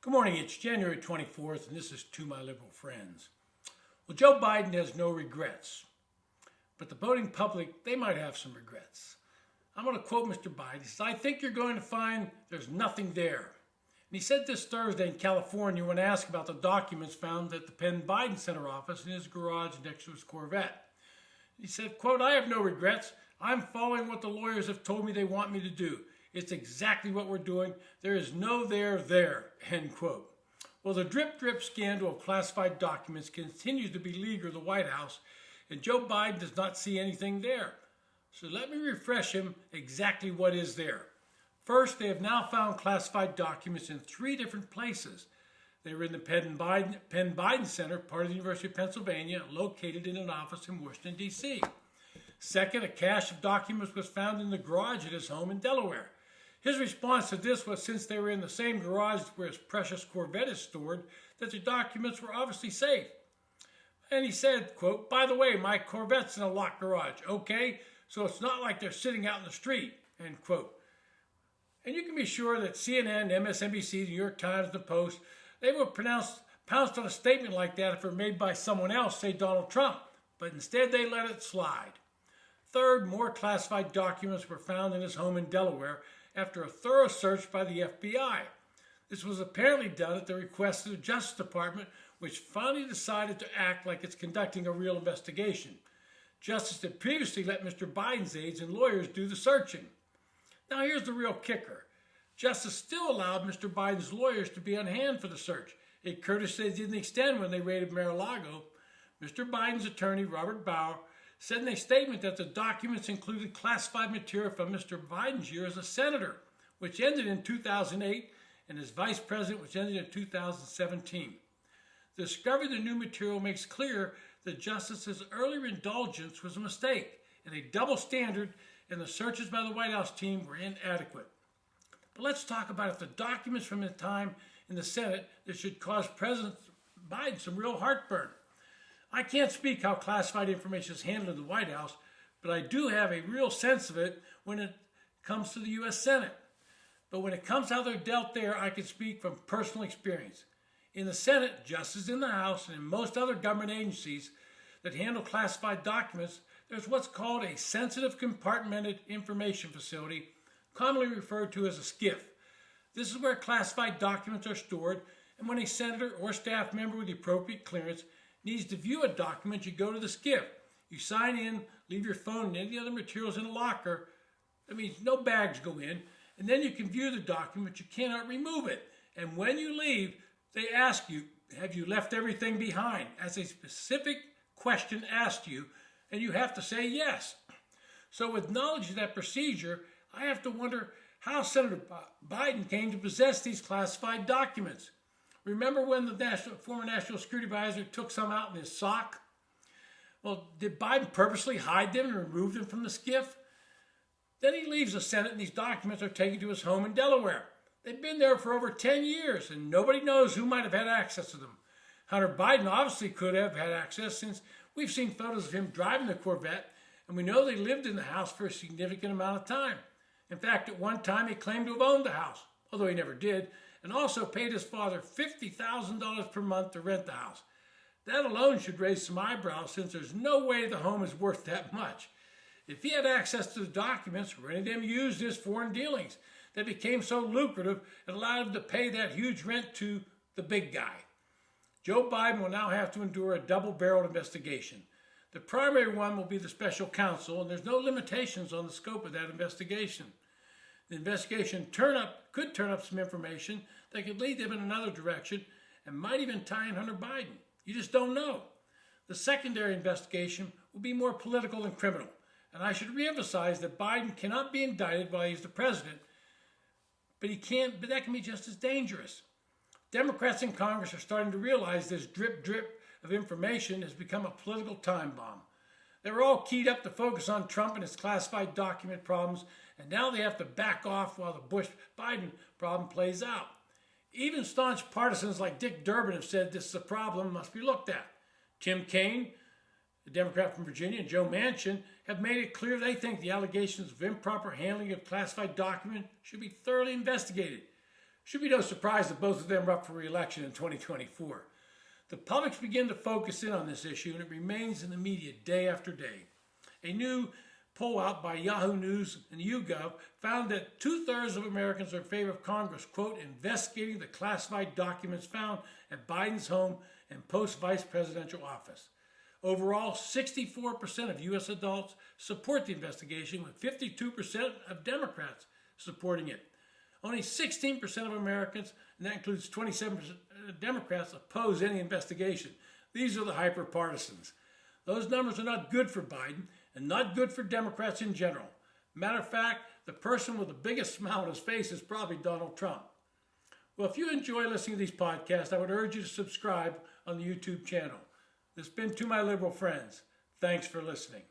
Good morning, it's January 24th, and this is To My Liberal Friends. Well, Joe Biden has no regrets, but the voting public, they might have some regrets. I'm going to quote Mr. Biden. He says, "I think you're going to find there's nothing there." And he said this Thursday in California when asked about the documents found at the Penn Biden Center office in his garage next to his Corvette. He said, quote, "I have no regrets. I'm following what the lawyers have told me they want me to do. It's exactly what we're doing. There is no there," end quote. Well, the drip scandal of classified documents continues to beleaguer the White House, and Joe Biden does not see anything there. So let me refresh him exactly what is there. First, they have now found classified documents in 3 different places. They were in the Penn Biden Center, part of the University of Pennsylvania, located in an office in Washington, D.C. Second, a cache of documents was found in the garage at his home in Delaware. His response to this was, since they were in the same garage where his precious Corvette is stored, that the documents were obviously safe. And he said, quote, "By the way, my Corvette's in a locked garage, okay? So it's not like they're sitting out in the street," end quote. And you can be sure that CNN, MSNBC, the New York Times, the Post, they would pounce on a statement like that if it were made by someone else, say Donald Trump, but instead they let it slide. Third, more classified documents were found in his home in Delaware after a thorough search by the FBI. This was apparently done at the request of the Justice Department, which finally decided to act like it's conducting a real investigation. Justice had previously let Mr. Biden's aides and lawyers do the searching. Now here's the real kicker. Justice still allowed Mr. Biden's lawyers to be on hand for the search, a courtesy they didn't extend when they raided Mar-a-Lago. Mr. Biden's attorney, Robert Bauer, said in a statement that the documents included classified material from Mr. Biden's year as a senator, which ended in 2008, and as vice president, which ended in 2017. The discovery of the new material makes clear that Justice's earlier indulgence was a mistake and a double standard, and the searches by the White House team were inadequate. But let's talk about if the documents from the time in the Senate that should cause President Biden some real heartburn. I can't speak how classified information is handled in the White House, but I do have a real sense of it when it comes to the U.S. Senate. But when it comes to how they're dealt there, I can speak from personal experience. In the Senate, just as in the House and in most other government agencies that handle classified documents, there's what's called a sensitive compartmented information facility, commonly referred to as a SCIF. This is where classified documents are stored, and when a senator or staff member with the appropriate clearance needs to view a document, you go to the SCIF. You sign in, leave your phone and any other materials in a locker. That means no bags go in, and then you can view the document. You cannot remove it. And when you leave, they ask you, have you left everything behind? As a specific question asked you, and you have to say yes. So with knowledge of that procedure, I have to wonder how Senator Biden came to possess these classified documents. Remember when the former National Security Advisor took some out in his sock? Well, did Biden purposely hide them and remove them from the SCIF? Then he leaves the Senate and these documents are taken to his home in Delaware. They've been there for over 10 years and nobody knows who might have had access to them. Hunter Biden obviously could have had access since we've seen photos of him driving the Corvette, and we know they lived in the house for a significant amount of time. In fact, at one time he claimed to have owned the house, although he never did, and also paid his father $50,000 per month to rent the house. That alone should raise some eyebrows, since there's no way the home is worth that much. If he had access to the documents, or any of them used his foreign dealings that became so lucrative, it allowed him to pay that huge rent to the big guy. Joe Biden will now have to endure a double-barreled investigation. The primary one will be the special counsel, and there's no limitations on the scope of that investigation. The investigation could turn up some information that could lead them in another direction and might even tie in Hunter Biden. You just don't know. The secondary investigation will be more political than criminal, and I should reemphasize that Biden cannot be indicted while he's the president, but that can be just as dangerous. Democrats in Congress are starting to realize this drip of information has become a political time bomb. They were all keyed up to focus on Trump and his classified document problems, and now they have to back off while the Bush-Biden problem plays out. Even staunch partisans like Dick Durbin have said this is a problem must be looked at. Tim Kaine, the Democrat from Virginia, and Joe Manchin have made it clear they think the allegations of improper handling of classified documents should be thoroughly investigated. Should be no surprise that both of them are up for re-election in 2024. The public's begin to focus in on this issue, and it remains in the media day after day. A new poll out by Yahoo News and YouGov found that 2/3 of Americans are in favor of Congress, quote, investigating the classified documents found at Biden's home and post-vice presidential office. Overall, 64% of U.S. adults support the investigation, with 52% of Democrats supporting it. Only 16% of Americans, and that includes 27% of Democrats, oppose any investigation. These are the hyper-partisans. Those numbers are not good for Biden and not good for Democrats in general. Matter of fact, the person with the biggest smile on his face is probably Donald Trump. Well, if you enjoy listening to these podcasts, I would urge you to subscribe on the YouTube channel. This has been To My Liberal Friends. Thanks for listening.